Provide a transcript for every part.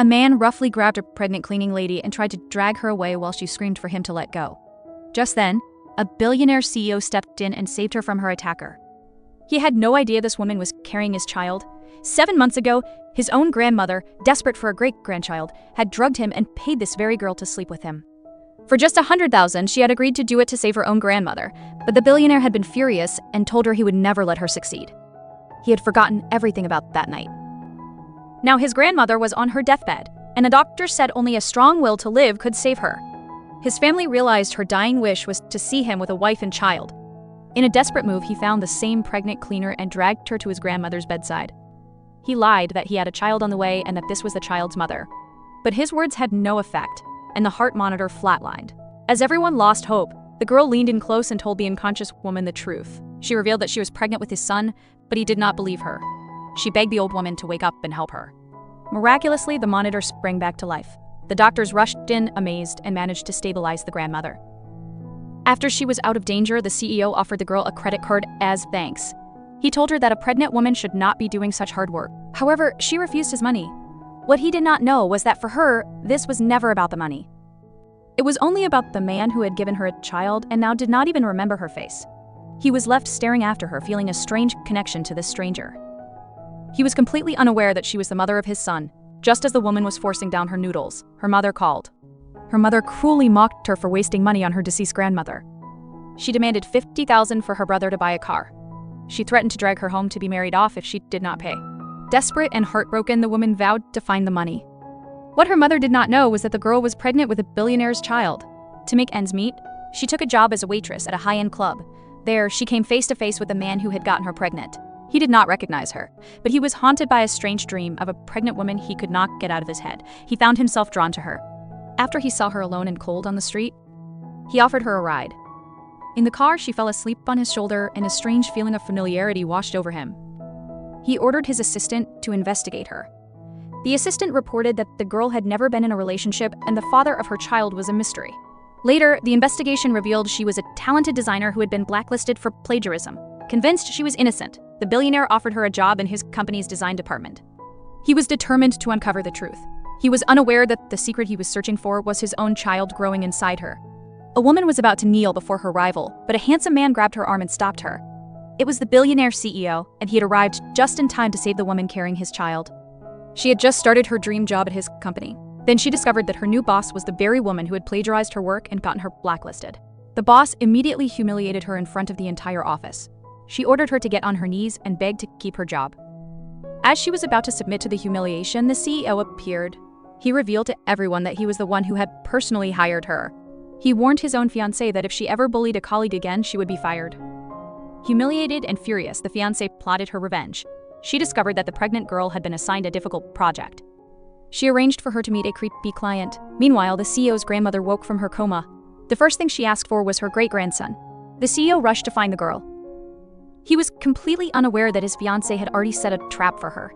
A man roughly grabbed a pregnant cleaning lady and tried to drag her away while she screamed for him to let go. Just then, a billionaire CEO stepped in and saved her from her attacker. He had no idea this woman was carrying his child. 7 months ago, his own grandmother, desperate for a great-grandchild, had drugged him and paid this very girl to sleep with him. For just $100,000, she had agreed to do it to save her own grandmother, but the billionaire had been furious and told her he would never let her succeed. He had forgotten everything about that night. Now his grandmother was on her deathbed, and a doctor said only a strong will to live could save her. His family realized her dying wish was to see him with a wife and child. In a desperate move, he found the same pregnant cleaner and dragged her to his grandmother's bedside. He lied that he had a child on the way and that this was the child's mother. But his words had no effect, and the heart monitor flatlined. As everyone lost hope, the girl leaned in close and told the unconscious woman the truth. She revealed that she was pregnant with his son, but he did not believe her. She begged the old woman to wake up and help her. Miraculously, the monitor sprang back to life. The doctors rushed in, amazed, and managed to stabilize the grandmother. After she was out of danger, the CEO offered the girl a credit card as thanks. He told her that a pregnant woman should not be doing such hard work. However, she refused his money. What he did not know was that for her, this was never about the money. It was only about the man who had given her a child and now did not even remember her face. He was left staring after her, feeling a strange connection to this stranger. He was completely unaware that she was the mother of his son. Just as the woman was forcing down her noodles, her mother called. Her mother cruelly mocked her for wasting money on her deceased grandmother. She demanded $50,000 for her brother to buy a car. She threatened to drag her home to be married off if she did not pay. Desperate and heartbroken, the woman vowed to find the money. What her mother did not know was that the girl was pregnant with a billionaire's child. To make ends meet, she took a job as a waitress at a high-end club. There, she came face to face with a man who had gotten her pregnant. He did not recognize her, but he was haunted by a strange dream of a pregnant woman he could not get out of his head. He found himself drawn to her. After he saw her alone and cold on the street, he offered her a ride. In the car, she fell asleep on his shoulder, and a strange feeling of familiarity washed over him. He ordered his assistant to investigate her. The assistant reported that the girl had never been in a relationship, and the father of her child was a mystery. Later, the investigation revealed she was a talented designer who had been blacklisted for plagiarism. Convinced she was innocent, the billionaire offered her a job in his company's design department. He was determined to uncover the truth. He was unaware that the secret he was searching for was his own child growing inside her. A woman was about to kneel before her rival, but a handsome man grabbed her arm and stopped her. It was the billionaire CEO, and he had arrived just in time to save the woman carrying his child. She had just started her dream job at his company. Then she discovered that her new boss was the very woman who had plagiarized her work and gotten her blacklisted. The boss immediately humiliated her in front of the entire office. She ordered her to get on her knees and begged to keep her job. As she was about to submit to the humiliation, the CEO appeared. He revealed to everyone that he was the one who had personally hired her. He warned his own fiancée that if she ever bullied a colleague again, she would be fired. Humiliated and furious, the fiancée plotted her revenge. She discovered that the pregnant girl had been assigned a difficult project. She arranged for her to meet a creepy client. Meanwhile, the CEO's grandmother woke from her coma. The first thing she asked for was her great-grandson. The CEO rushed to find the girl. He was completely unaware that his fiancée had already set a trap for her.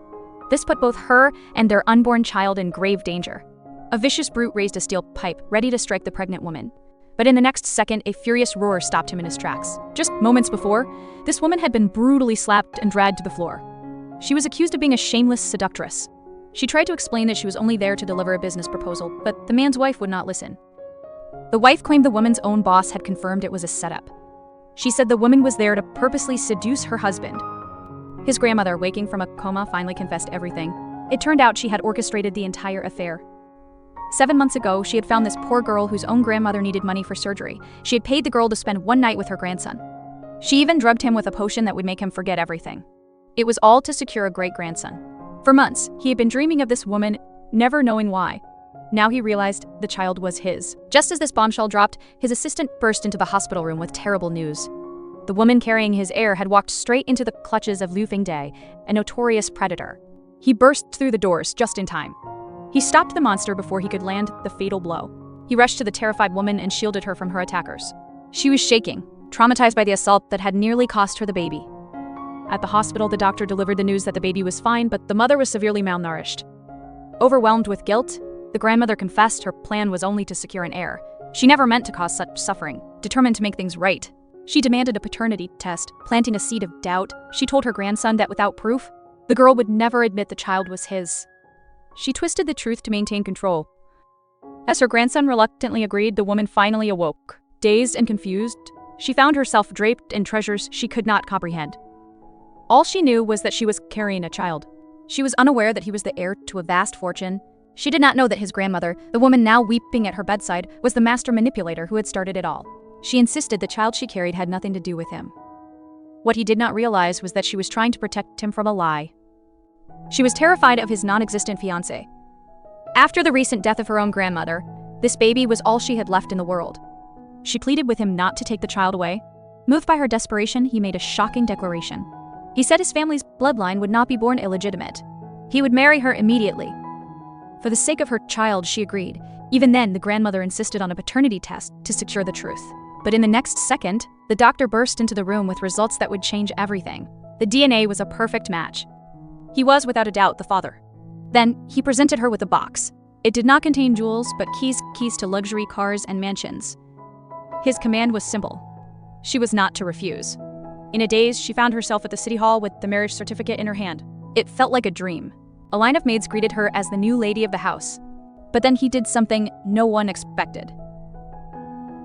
This put both her and their unborn child in grave danger. A vicious brute raised a steel pipe, ready to strike the pregnant woman. But in the next second, a furious roar stopped him in his tracks. Just moments before, this woman had been brutally slapped and dragged to the floor. She was accused of being a shameless seductress. She tried to explain that she was only there to deliver a business proposal, but the man's wife would not listen. The wife claimed the woman's own boss had confirmed it was a setup. She said the woman was there to purposely seduce her husband. His grandmother, waking from a coma, finally confessed everything. It turned out she had orchestrated the entire affair. 7 months ago, she had found this poor girl whose own grandmother needed money for surgery. She had paid the girl to spend one night with her grandson. She even drugged him with a potion that would make him forget everything. It was all to secure a great-grandson. For months, he had been dreaming of this woman, never knowing why. Now he realized the child was his. Just as this bombshell dropped, his assistant burst into the hospital room with terrible news. The woman carrying his heir had walked straight into the clutches of Lu Fingde, a notorious predator. He burst through the doors just in time. He stopped the monster before he could land the fatal blow. He rushed to the terrified woman and shielded her from her attackers. She was shaking, traumatized by the assault that had nearly cost her the baby. At the hospital, the doctor delivered the news that the baby was fine, but the mother was severely malnourished. Overwhelmed with guilt, the grandmother confessed her plan was only to secure an heir. She never meant to cause such suffering. Determined to make things right, she demanded a paternity test, planting a seed of doubt. She told her grandson that without proof, the girl would never admit the child was his. She twisted the truth to maintain control. As her grandson reluctantly agreed, the woman finally awoke. Dazed and confused, she found herself draped in treasures she could not comprehend. All she knew was that she was carrying a child. She was unaware that he was the heir to a vast fortune. She did not know that his grandmother, the woman now weeping at her bedside, was the master manipulator who had started it all. She insisted the child she carried had nothing to do with him. What he did not realize was that she was trying to protect him from a lie. She was terrified of his non-existent fiancé. After the recent death of her own grandmother, this baby was all she had left in the world. She pleaded with him not to take the child away. Moved by her desperation, he made a shocking declaration. He said his family's bloodline would not be born illegitimate. He would marry her immediately. For the sake of her child, she agreed. Even then, the grandmother insisted on a paternity test to secure the truth. But in the next second, the doctor burst into the room with results that would change everything. The DNA was a perfect match. He was, without a doubt, the father. Then, he presented her with a box. It did not contain jewels, but keys to luxury cars and mansions. His command was simple. She was not to refuse. In a daze, she found herself at the city hall with the marriage certificate in her hand. It felt like a dream. A line of maids greeted her as the new lady of the house. But then he did something no one expected.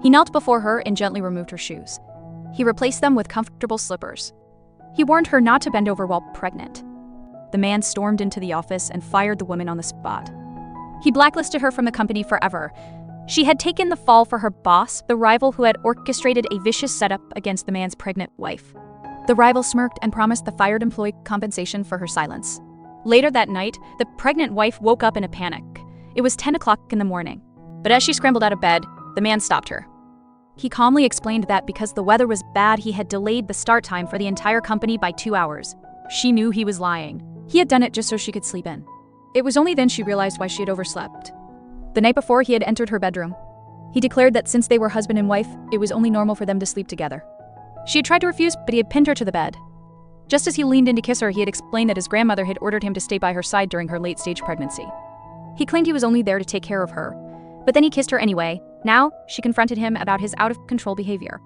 He knelt before her and gently removed her shoes. He replaced them with comfortable slippers. He warned her not to bend over while pregnant. The man stormed into the office and fired the woman on the spot. He blacklisted her from the company forever. She had taken the fall for her boss, the rival who had orchestrated a vicious setup against the man's pregnant wife. The rival smirked and promised the fired employee compensation for her silence. Later that night, the pregnant wife woke up in a panic. It was 10 o'clock in the morning. But as she scrambled out of bed, the man stopped her. He calmly explained that because the weather was bad, he had delayed the start time for the entire company by 2 hours. She knew he was lying. He had done it just so she could sleep in. It was only then she realized why she had overslept. The night before, he had entered her bedroom. He declared that since they were husband and wife, it was only normal for them to sleep together. She had tried to refuse, but he had pinned her to the bed. Just as he leaned in to kiss her, he had explained that his grandmother had ordered him to stay by her side during her late-stage pregnancy. He claimed he was only there to take care of her, but then he kissed her anyway. Now, she confronted him about his out-of-control behavior.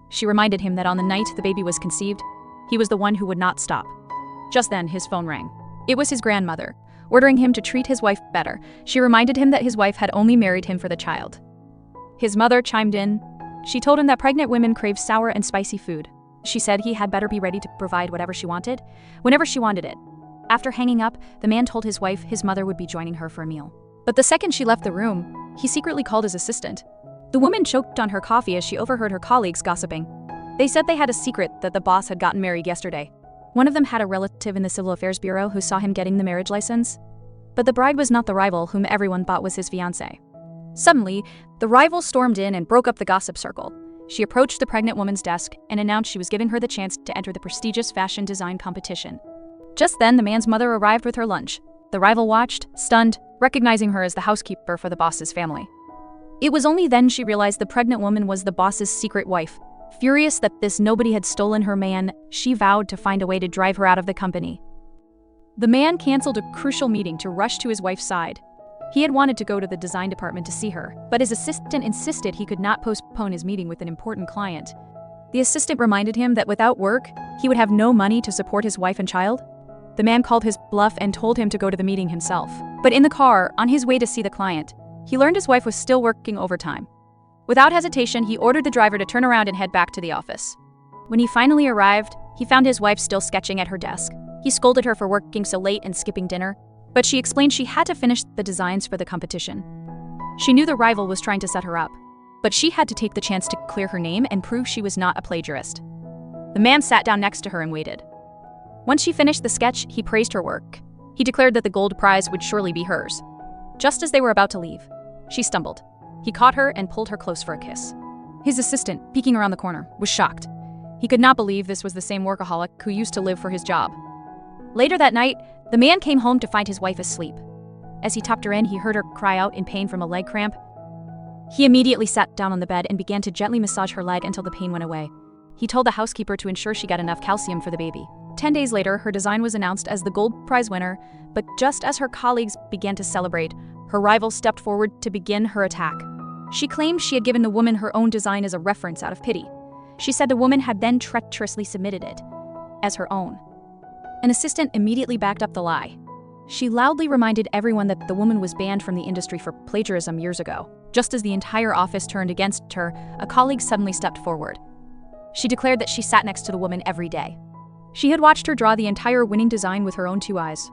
She reminded him that on the night the baby was conceived, he was the one who would not stop. Just then, his phone rang. It was his grandmother, ordering him to treat his wife better. She reminded him that his wife had only married him for the child. His mother chimed in. She told him that pregnant women crave sour and spicy food. She said he had better be ready to provide whatever she wanted, whenever she wanted it. After hanging up, the man told his wife his mother would be joining her for a meal. But the second she left the room, he secretly called his assistant. The woman choked on her coffee as she overheard her colleagues gossiping. They said they had a secret that the boss had gotten married yesterday. One of them had a relative in the Civil Affairs Bureau who saw him getting the marriage license. But the bride was not the rival whom everyone thought was his fiancé. Suddenly, the rival stormed in and broke up the gossip circle. She approached the pregnant woman's desk and announced she was giving her the chance to enter the prestigious fashion design competition. Just then, the man's mother arrived with her lunch. The rival watched, stunned, recognizing her as the housekeeper for the boss's family. It was only then she realized the pregnant woman was the boss's secret wife. Furious that this nobody had stolen her man, she vowed to find a way to drive her out of the company. The man canceled a crucial meeting to rush to his wife's side. He had wanted to go to the design department to see her, but his assistant insisted he could not postpone his meeting with an important client. The assistant reminded him that without work, he would have no money to support his wife and child. The man called his bluff and told him to go to the meeting himself. But in the car, on his way to see the client, he learned his wife was still working overtime. Without hesitation, he ordered the driver to turn around and head back to the office. When he finally arrived, he found his wife still sketching at her desk. He scolded her for working so late and skipping dinner, but she explained she had to finish the designs for the competition. She knew the rival was trying to set her up, but she had to take the chance to clear her name and prove she was not a plagiarist. The man sat down next to her and waited. Once she finished the sketch, he praised her work. He declared that the gold prize would surely be hers. Just as they were about to leave, she stumbled. He caught her and pulled her close for a kiss. His assistant, peeking around the corner, was shocked. He could not believe this was the same workaholic who used to live for his job. Later that night, the man came home to find his wife asleep. As he tucked her in, he heard her cry out in pain from a leg cramp. He immediately sat down on the bed and began to gently massage her leg until the pain went away. He told the housekeeper to ensure she got enough calcium for the baby. 10 days later, her design was announced as the gold prize winner, but just as her colleagues began to celebrate, her rival stepped forward to begin her attack. She claimed she had given the woman her own design as a reference out of pity. She said the woman had then treacherously submitted it as her own. An assistant immediately backed up the lie. She loudly reminded everyone that the woman was banned from the industry for plagiarism years ago. Just as the entire office turned against her, a colleague suddenly stepped forward. She declared that she sat next to the woman every day. She had watched her draw the entire winning design with her own two eyes.